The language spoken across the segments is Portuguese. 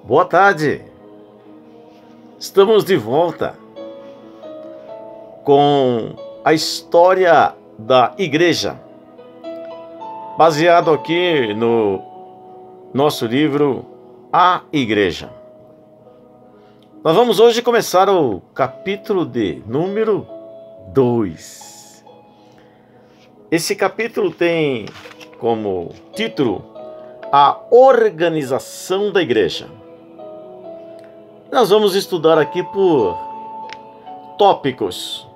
Boa tarde, estamos de volta com a história da igreja, baseado aqui no nosso livro A Igreja. Nós vamos hoje começar o capítulo de número 2. Esse capítulo tem como título A Organização da Igreja. Nós vamos estudar aqui por tópicos.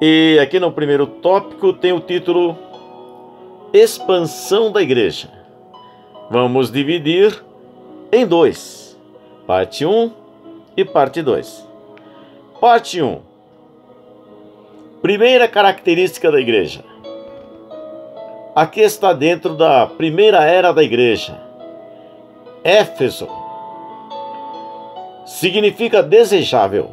E aqui no primeiro tópico tem o título Expansão da Igreja. Vamos dividir em dois, parte 1 e parte 2. Parte 1. Primeira característica da igreja. Aqui está dentro da primeira era da igreja. Éfeso significa desejável.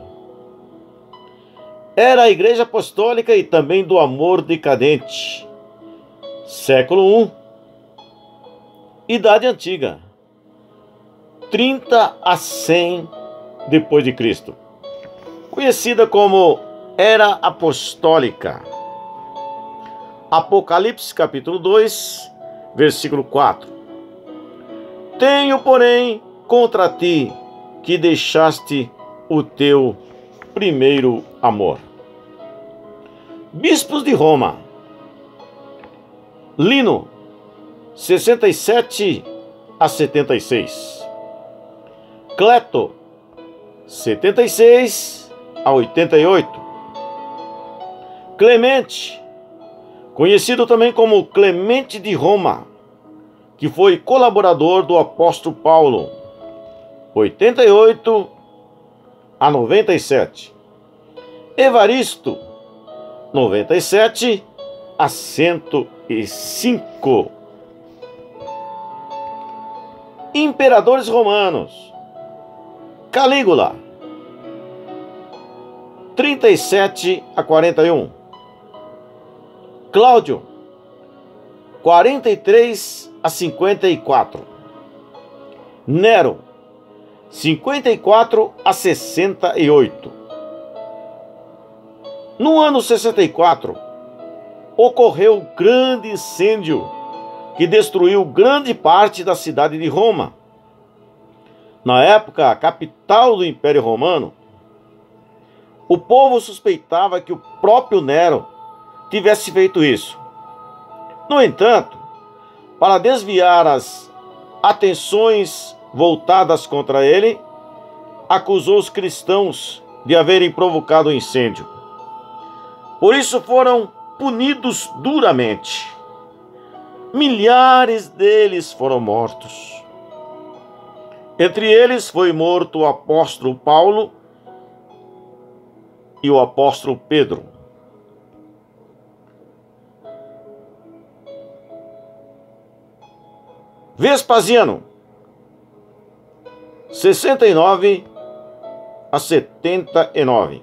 Era a igreja apostólica e também do amor decadente. Século I. Idade Antiga. 30 a 100 depois de Cristo. Conhecida como Era Apostólica. Apocalipse capítulo 2, versículo 4. Tenho, porém, contra ti que deixaste o teu primeiro amor. Bispos de Roma. Lino, 67 a 76. Cleto, 76 a 88. Clemente, conhecido também como Clemente de Roma, que foi colaborador do apóstolo Paulo, 88 a 97. Evaristo, 97 a 105. Imperadores romanos. Calígula, 37 a 41. Cláudio, 43 a 54. Nero, 54 a 68. No ano 64, ocorreu um grande incêndio que destruiu grande parte da cidade de Roma. Na época, a capital do Império Romano. O povo suspeitava que o próprio Nero tivesse feito isso. No entanto, para desviar as atenções voltadas contra ele, acusou os cristãos de haverem provocado o incêndio. Por isso foram punidos duramente. Milhares deles foram mortos. Entre eles foi morto o apóstolo Paulo e o apóstolo Pedro. Vespasiano, 69 a 79.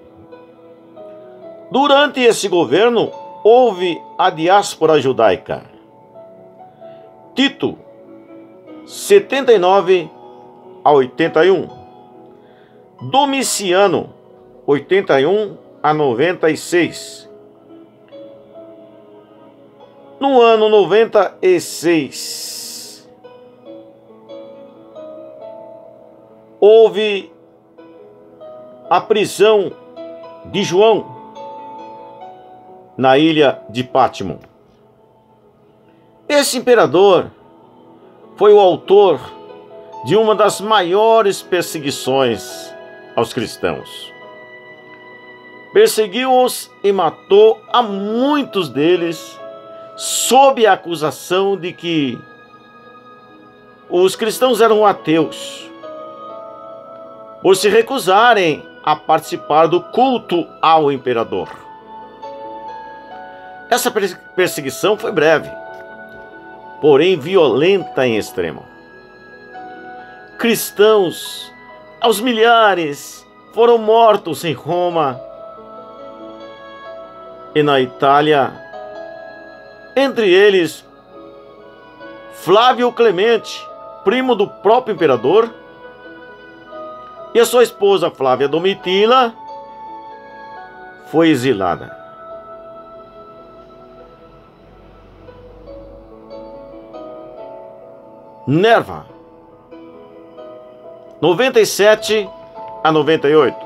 Durante esse governo, houve a diáspora judaica. Tito, 79 a 81. Domiciano, 81 a 96. No ano 96, houve a prisão de João na ilha de Pátimo. Esse imperador foi o autor de uma das maiores perseguições aos cristãos. Perseguiu-os e matou a muitos deles sob a acusação de que os cristãos eram ateus, por se recusarem a participar do culto ao imperador. Essa perseguição foi breve, porém violenta em extremo. Cristãos, aos milhares, foram mortos em Roma e na Itália, entre eles Flávio Clemente, primo do próprio imperador, e a sua esposa Flávia Domitila foi exilada. Nerva, 97 a 98.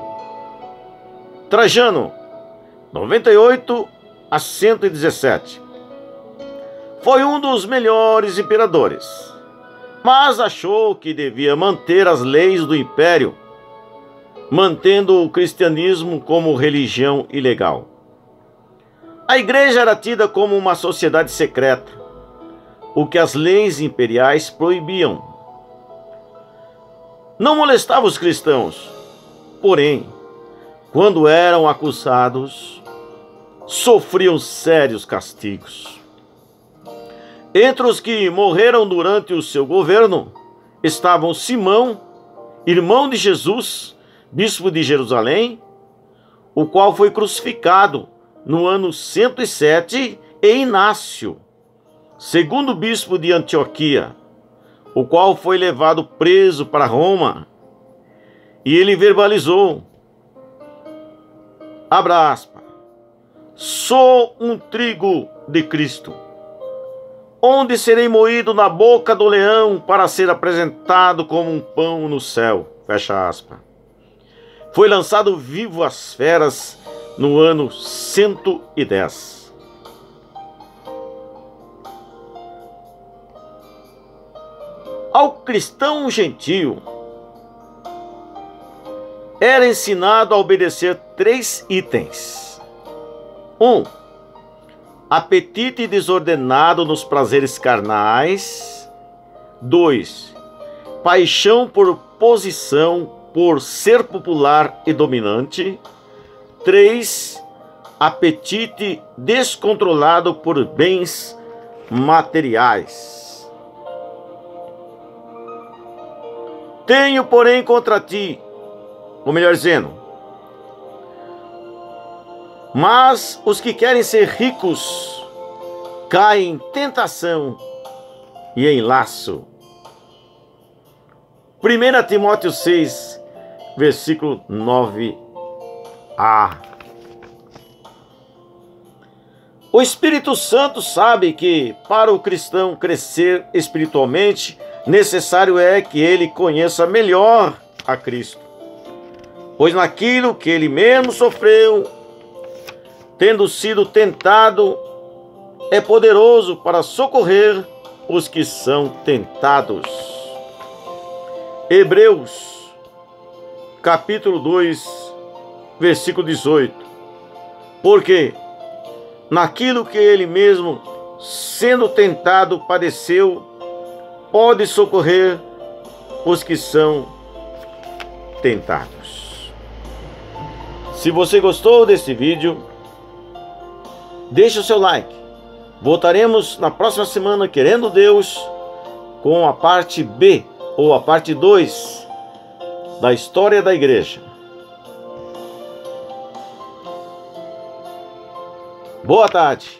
Trajano, 98 a 117. Foi um dos melhores imperadores, mas achou que devia manter as leis do império, mantendo o cristianismo como religião ilegal. A igreja era tida como uma sociedade secreta, o que as leis imperiais proibiam. Não molestava os cristãos, porém, quando eram acusados, sofriam sérios castigos. Entre os que morreram durante o seu governo estavam Simão, irmão de Jesus, bispo de Jerusalém, o qual foi crucificado no ano 107, e Inácio, segundo bispo de Antioquia, o qual foi levado preso para Roma, e ele verbalizou, abra aspas, sou um trigo de Cristo, onde serei moído na boca do leão para ser apresentado como um pão no céu, fecha aspas. Foi lançado vivo às feras no ano 110. Ao cristão gentio era ensinado a obedecer 3 itens. 1. Apetite desordenado nos prazeres carnais. 2. Paixão por posição, por ser popular e dominante. 3. Apetite descontrolado por bens materiais. Tenho, porém, contra ti, ou melhor dizendo, mas os que querem ser ricos caem em tentação e em laço. 1 Timóteo 6, versículo 9a. O Espírito Santo sabe que para o cristão crescer espiritualmente, necessário é que ele conheça melhor a Cristo, pois naquilo que ele mesmo sofreu, tendo sido tentado, é poderoso para socorrer os que são tentados. Hebreus, capítulo 2, versículo 18. Porque naquilo que ele mesmo, sendo tentado, padeceu, pode socorrer os que são tentados. Se você gostou desse vídeo, deixe o seu like. Voltaremos na próxima semana, querendo Deus, com a parte B, ou a parte 2 da história da igreja. Boa tarde.